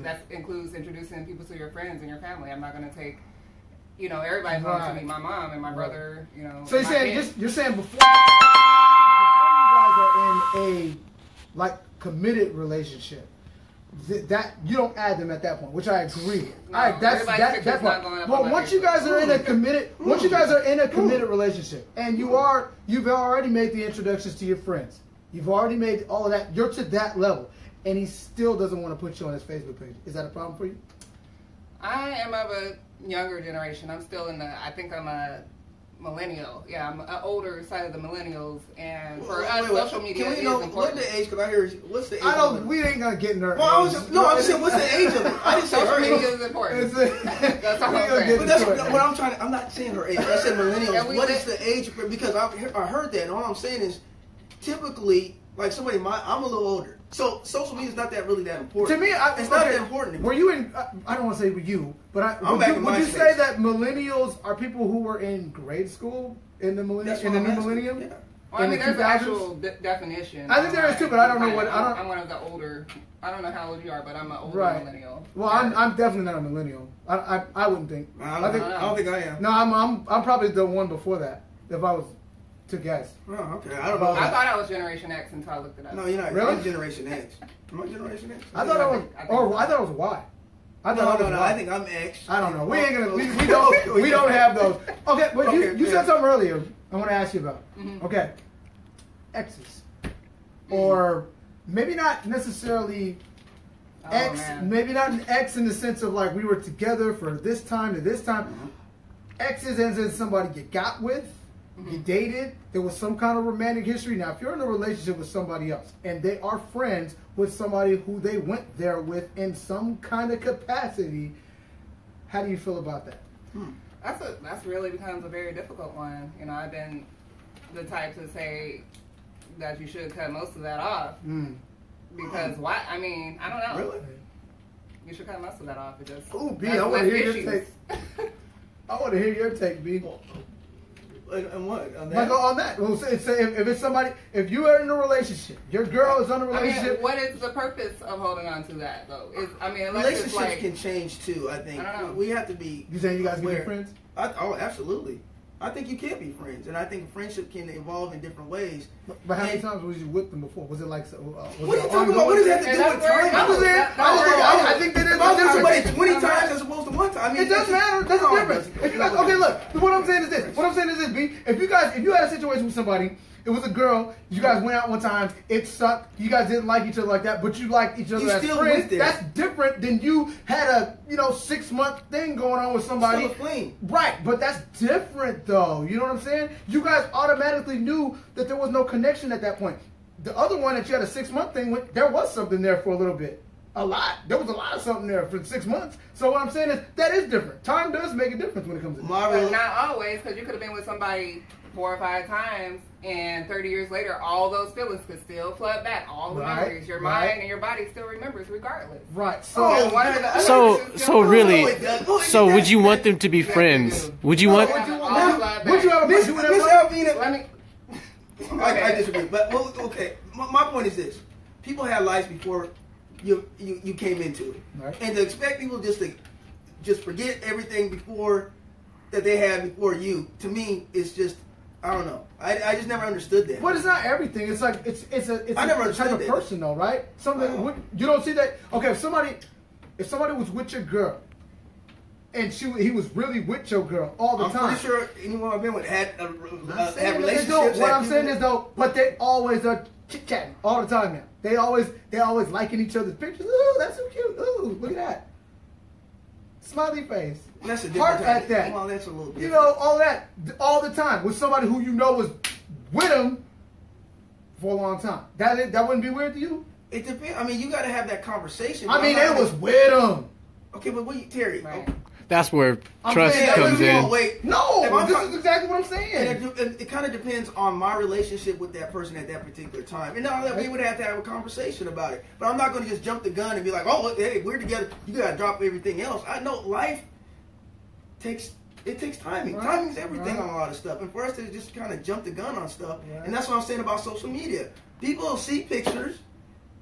That includes introducing people to your friends and your family. I'm not going to take, everybody home to meet my mom and my brother. So you're saying before you guys are in a committed relationship, that you don't add them at that point, which I agree. No, That's everybody's that not part. going up But on once my you guys are in a committed relationship, and you've already made the introductions to your friends, you've already made all of that. You're to that level, and he still doesn't want to put you on his Facebook page. Is that a problem for you? I am of a younger generation. I'm still I think I'm a millennial. Yeah, I'm an older side of the millennials, and for us, social media is important. What's the age? Because I hear what's the age? We ain't gonna get in there. Well, I just said what's the age of it? I didn't say Social her media age. is important. That's all I'm saying. But that's what I'm trying to. I'm not saying her age. I said millennials. Yeah, What is the age? Because I heard that, and all I'm saying is, typically, like somebody, I'm a little older, so social media is not really that important. To me, it's not that important. Were you in? I don't want to say with you, but would you say that millennials are people who were in grade school in the millennium? In the new millennium? Yeah. Well, I mean, there's an 2000s? actual definition. I think there is too, but I don't know what. I'm one of the older. I don't know how old you are, but I'm an older millennial. Well, I'm definitely not a millennial. I wouldn't think. I don't think I am. No, I'm probably the one before that. If I was to guess. Oh, okay. I don't know. I thought I was Generation X until I looked it up. No, you're not. Really? I'm Generation X. Am I Generation X? I thought I was. I thought it was Y. No. I think I'm X. I don't know. We ain't gonna. We don't have those. Okay, but you said something earlier. I want to ask you about. Mm-hmm. Okay, exes, or maybe not necessarily X. Man. Maybe not an X in the sense of like we were together for this time to this time. Mm-hmm. Exes as in somebody you got with, you dated, there was some kind of romantic history. Now, if you're in a relationship with somebody else and they are friends with somebody who they went there with in some kind of capacity, how do you feel about that? That's really becomes a very difficult one. I've been the type to say that you should cut most of that off because why? I mean, I don't know. Really? You should cut most of that off. It just Ooh, B, that's I want to less hear your issues. take. I want to hear your take, B. And what? On that? Like on that. Well, say if it's somebody, if you are in a relationship, your girl is in a I relationship. mean, what is the purpose of holding on to that though? Unless Relationships it's like, can change too. I think I don't know. we have to be. You saying you guys can be aware. friends? Absolutely. I think you can be friends, and I think friendship can evolve in different ways. But how many times was you with them before? Was it like? Was What are it you talking about? What does that have to And do that's with where it time? I'm just saying. I think that If I'm with somebody is 20 times as opposed to one time, I mean, It doesn't matter. That's the difference. If you guys, okay, look. What I'm saying is this. B. If you had a situation with somebody, it was a girl. You guys went out one time. It sucked. You guys didn't like each other like that, but you liked each other You as still friends. went there. That's different than you had a 6-month thing going on with somebody. Still a fling. Right, but that's different though. You know what I'm saying? You guys automatically knew that there was no connection at that point. The other one that you had a 6-month thing with, there was something there for a little bit. A lot. There was a lot of something there for 6 months. So what I'm saying is that is different. Time does make a difference when it comes to but not always, because you could have been with somebody 4 or 5 times, and 30 years later, all those feelings could still flood back. All the memories, your mind and your body still remembers, regardless. Right. So And one of the other So issues so too- really, so would you want them to be friends? Would you want? would you All want? flood Would you back. have a Miss you would have a- Alvina, Let me. I disagree, but okay. My point is this: people had lives before you came into it, Right. and to expect people just forget everything before that they had before you, to me, is just I don't know. I just never understood that. But it's not everything. It's like it's I never a type understood of that. person though, right? Something you don't see that. Okay, if somebody was with your girl, and he was really with your girl all the I'm time. pretty sure anyone I've been with had I'm had saying that they relationships. don't. What had I'm saying people- is though, but they always are chit chatting all the time now. They always liking each other's pictures. Ooh, that's so cute. Ooh, look at that. Smiley face. That's a different Heart type. at that. Well, that's a little different. You know, all that all the time with somebody who you know was with him for a long time. That wouldn't be weird to you? It depends. I mean, you got to have that conversation. I mean, I'm it not was gonna- with him. Okay, but what you, Terry? Right. That's where I'm trust saying that comes doesn't in. Wait. No, If I'm this talk- is exactly what I'm And saying. it kind of depends on my relationship with that person at that particular time. And now that we would have to have a conversation about it. But I'm not going to just jump the gun and be like, oh, hey, we're together. You got to drop everything else. I know life takes timing. Right. Timing's everything Right. on a lot of stuff. And for us to just kind of jump the gun on stuff, Right. and that's what I'm saying about social media. People will see pictures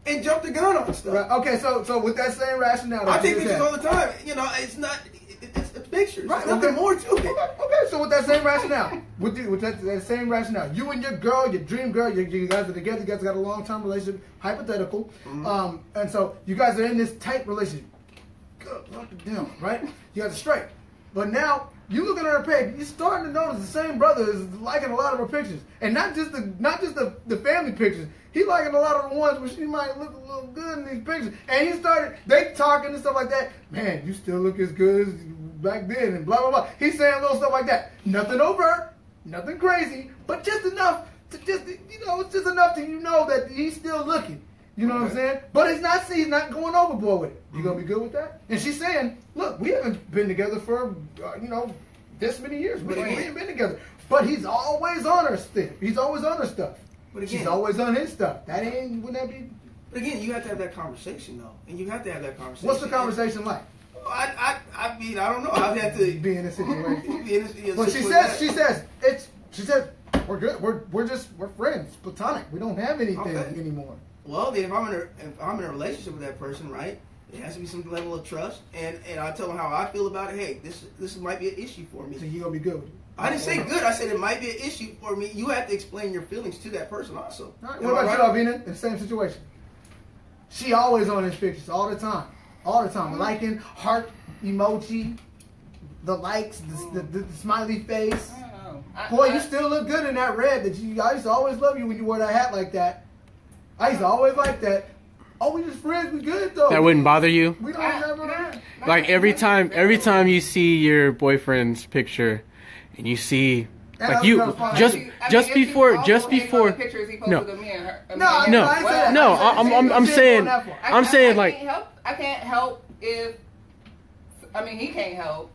and jump the gun on stuff. Right, okay, so with that same rationale, I that take you just pictures had- all the time. You know, it's not. It's pictures. Right, There's nothing okay. more to it. Okay, so with that same rationale, with that same rationale, you and your girl, your dream girl, you guys are together, you guys got a long-term relationship, hypothetical, and so you guys are in this tight relationship. Good, damn, right? You guys are straight. But now, you looking at her page, you're starting to notice the same brother is liking a lot of her pictures. And not just the family pictures. He liking a lot of the ones where she might look a little good in these pictures. And they talking and stuff like that. Man, you still look as good as back then and blah, blah, blah. He's saying little stuff like that. Nothing overt, nothing crazy, but just enough to it's just enough to that he's still looking. You know what I'm saying? But he's not going overboard with it. You gonna be good with that? And she's saying, look, we haven't been together for, this many years. We ain't been together. But he's always on her stuff. He's always on her stuff. But again, She's always on his stuff. Wouldn't that be? But again, you have to have that conversation, though. And you have to have that conversation. What's the conversation like? I mean, I don't know. I'd have to Be in a situation. be in a But she says, we're good. We're friends, platonic. We don't have anything Okay. anymore. Well, then if I'm in a relationship with that person, right? It has to be some level of trust, and I tell them how I feel about it. Hey, this might be an issue for me. So you gonna be good with it. I didn't say good. I said it might be an issue for me. You have to explain your feelings to that person also. All right, Am what I about right? you, Alvina? In the same situation. She always on his pictures, all the time. Liking, heart emoji, the likes, the smiley face. I don't know. Boy, you still look good in that red. I used to always love you when you wore that hat like that. I used to always like that. Oh, we just friends. We good though. That wouldn't bother you? We don't ever. Like every time you see your boyfriend's picture and you see like you just before pictures he posted no. of me and her. No, I No. ain't saying that. No, I ain't saying I'm shit saying- on that one. I'm saying like I can't help if he can't help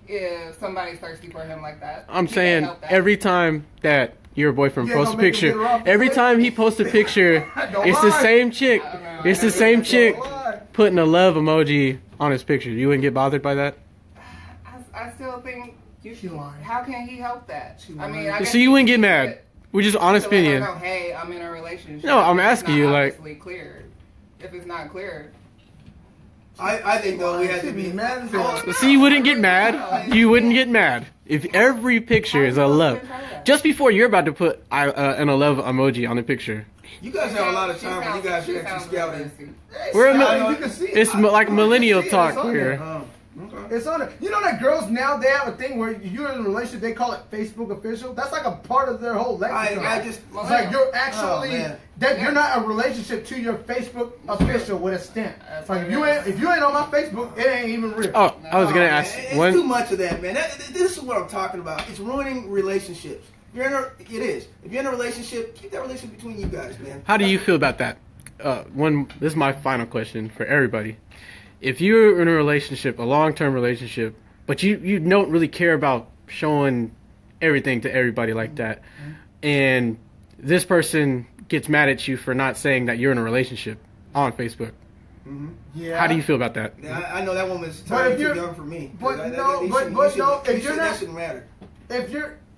if somebody's thirsty for him like that. I'm He saying can't help that. every time that your boyfriend Yeah, posts a don't make him picture, get her off the every plate. time he posts a picture, Don't it's the lie. same chick. I don't know. It's the same chick Don't lie. putting a love emoji on his picture. You wouldn't get bothered by that? I still think She lying. how can he help that? She I mean, lying. I guess So you wouldn't get mad? We're just honest to let her opinion. know, hey, I'm in a relationship. No, I'm It's asking not you, like- obviously cleared. If it's not cleared, I think though we have to She'd be be mad as hell. But see, you wouldn't get mad. You wouldn't get mad if every picture is a love. Just before you're about to put an a love emoji on the picture. You guys have a lot of She time when you sounds- guys she are actually sounds real scouting. messy. We're in Hey, the- you can see it. It's like millennial I can see it. talk It's on here. there. Okay. It's on there. You know that girls now they have a thing where you're in a relationship. They call it Facebook official. That's like a part of their whole lexicon. I just It's like you're Oh, actually man. that you're not a relationship to your Facebook official with a stamp. It's like if you ain't on my Facebook, it ain't even real. Oh, I was gonna man, ask it's too one. much of that, man. This is what I'm talking about. It's ruining relationships. It is. If you're in a relationship, keep that relationship between you guys, man. How do you feel about that? This is my final question for everybody. If you're in a relationship, a long-term relationship, but you don't really care about showing everything to everybody like that, and this person gets mad at you for not saying that you're in a relationship on Facebook, Yeah. how do you feel about that? Yeah, I know that woman's But entirely if too you're- young for me. but That- no, that- you but- shouldn't- but you no, shouldn't- if you you're should- not- that shouldn't matter.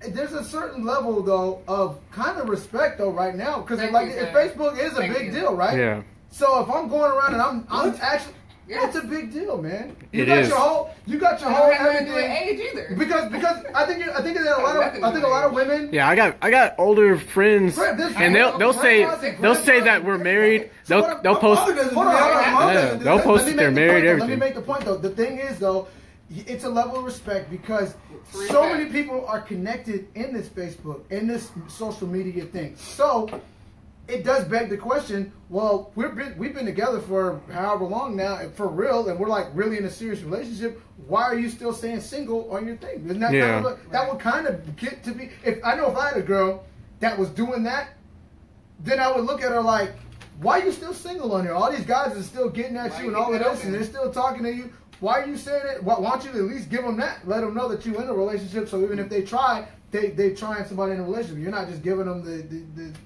There's a certain level though of kind of respect though right now because Thank like you, if Ted. Facebook is a Thank big you. deal, right? Yeah. So if I'm going around and I'm What? actually Yeah. It's a big deal, man. It is. You got your I whole don't have nothing to do with everything. age either. Because I think that a lot of women. Yeah, I got older friends, and they'll say that we're married. They'll post. Hold on, Yeah, they'll post that they're married. Let me Everything. make the point though. The thing is though, it's a level of respect because so Respect. many people are connected in this Facebook, in this social media thing. So it does beg the question. Well, we've been together for however long now, for real, and we're like really in a serious relationship. Why are you still saying single on your thing? Isn't that Yeah. that would kind of get to be? If I had a girl that was doing that, then I would look at her like, why are you still single on here? All these guys are still getting at Why you you and all of keep it this, and open? they're still talking to you. Why are you saying it? Why don't you at least give them that? Let them know that you're in a relationship. So even if they try, they trying somebody in a relationship. You're not just giving them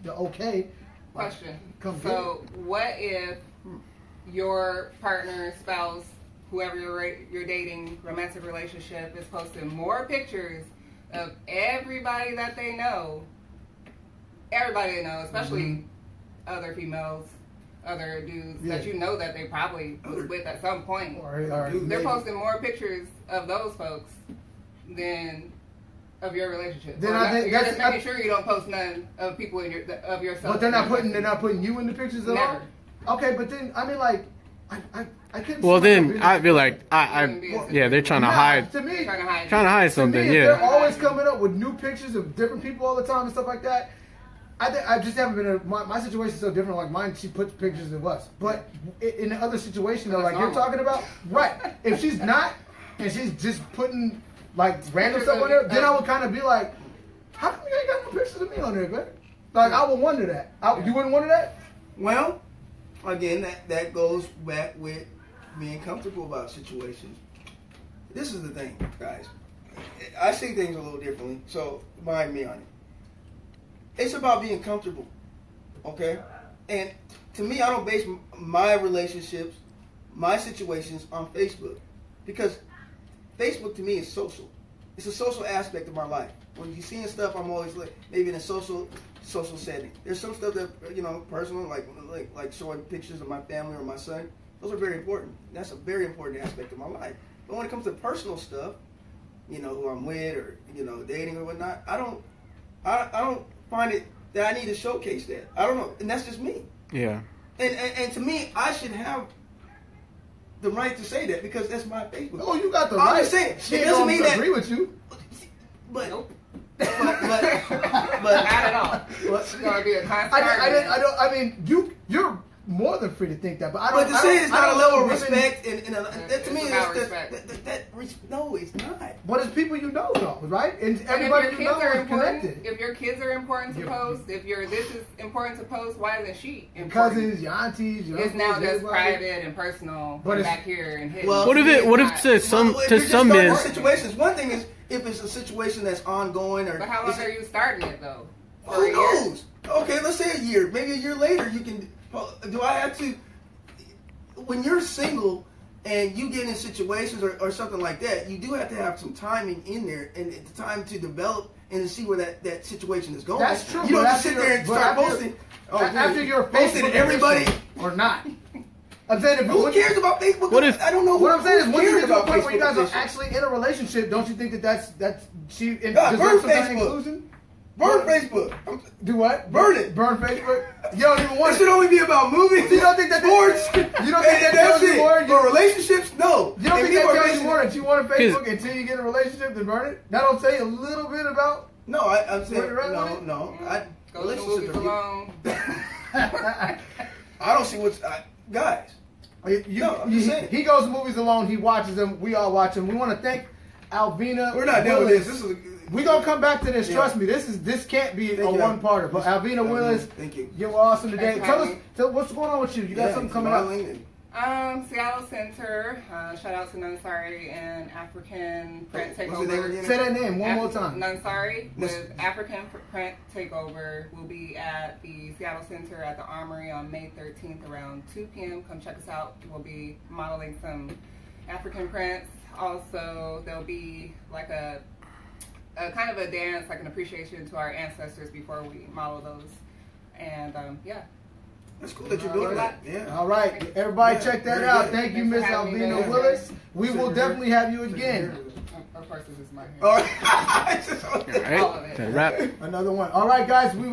the okay. Question. Come So, what if your partner, spouse, whoever you're dating, romantic relationship, is posting more pictures of everybody that they know, especially other females, other dudes that you know that they probably was with at some point. Or They're posting more pictures of those folks than of your relationship. Then Or I think you're that's- just making sure you don't post none of people in of yourself. But they're not putting you in the pictures at all. Never. Okay, but then I mean like I couldn't. Well, see then myself I feel like Well, yeah, they're trying to Nah, hide To me, Trying to hide. trying to hide to me, something. if they're Yeah. always coming up with new pictures of different people all the time and stuff like that. I just haven't been. My situation is so different. Like mine, she puts pictures of us. But in the other situation, though, like you're talking about, right? If she's not, and she's just putting like random stuff on there, then I would kind of be like, how come you ain't got no pictures of me on there, man? Like I would wonder that. You wouldn't wonder that? Well, again, that goes back with being comfortable about situations. This is the thing, guys. I see things a little differently, so mind me on it. It's about being comfortable, okay? And to me, I don't base my relationships, my situations on Facebook. Because Facebook to me is social. It's a social aspect of my life. When you're seeing stuff, I'm always like, maybe in a social setting. There's some stuff that, personal, like showing pictures of my family or my son. Those are very important. That's a very important aspect of my life. But when it comes to personal stuff, who I'm with or, dating or whatnot, I don't find it that I need to showcase that. I don't know. And that's just me. Yeah. And to me, I should have the right to say that because that's my Facebook. Oh, you got the I'm right. just saying, She it doesn't mean that. agree with you. But, Nope. but Not at all. It's gonna be a constant. I mean, you're more than free to think that, but I don't. But to say it's not a level of women- respect, and that to me It's is about that respect. no, it's not. But it's people you know, though, right? And And everybody if you your know kids are is important, connected. if your kids are important to Yeah. post, if this is important to post, why isn't she Your important? cousins, your aunties, your It's now uncles, just everybody. private and personal, But and it's- back here and hidden. Well, What if it? What if It's to not. some Well, if to you're just some starting men? situations. One thing is if it's a situation that's ongoing or. But how long are you starting it though? For a Who year? knows? Okay, let's say a year. Maybe a year later, you can. Do I have to? When you're single and you get in situations or something like that, you do have to have some timing in there and the time to develop and to see where that situation is going. That's true. You don't but just sit after there and your- start but after- posting. after your posting Facebook everybody. addiction or not. I'm saying if Who cares about Facebook? What if- I don't know. What I'm saying is, who when you cares get to a about point where you Facebook guys are addiction? actually in a relationship, don't you think that's she God, deserves burn some kind of Facebook. inclusion? Burn Facebook. Do what? Burn it. Burn Facebook. You don't even It want should it. only be about movies. You don't think that sports? You don't think that that's tells you it. more? For relationships, no. You don't And think that people are tells you basing- more that you want a Facebook until you get in a relationship than burn it? That don't say a little bit about. No, I'm saying Right, no, right? no. Go to the Relationships movies are alone. I don't see what's guys. No, I'm just saying. He goes to movies alone. He watches them. We all watch them. We want to thank Alvina. We're not done with Willis. this. This is. We gonna come back to this. Yeah. Trust me. This can't be Thank a you. one-parter. But Alvina Willis, Thank you. you're awesome today. Thanks for Tell us, having me. what's going on with you. You got something coming up. Seattle Center. Shout out to Nunsari and African Print What's the name Takeover. again? Say that name one more time. Nunsari Yes. with African Print Takeover will be at the Seattle Center at the Armory on May 13th around 2 p.m. Come check us out. We'll be modeling some African prints. Also, there'll be like a kind of a dance, like an appreciation to our ancestors before we model those. And yeah. That's cool that you're doing that. Yeah. All right, everybody, Yeah, check that very out. good. Thank you, Thanks Miss for having me, Alvina man. Willis. We will definitely have you again. Of course, this is my hair. All right. All right, All of it. that wrap. Another one. All right, guys. We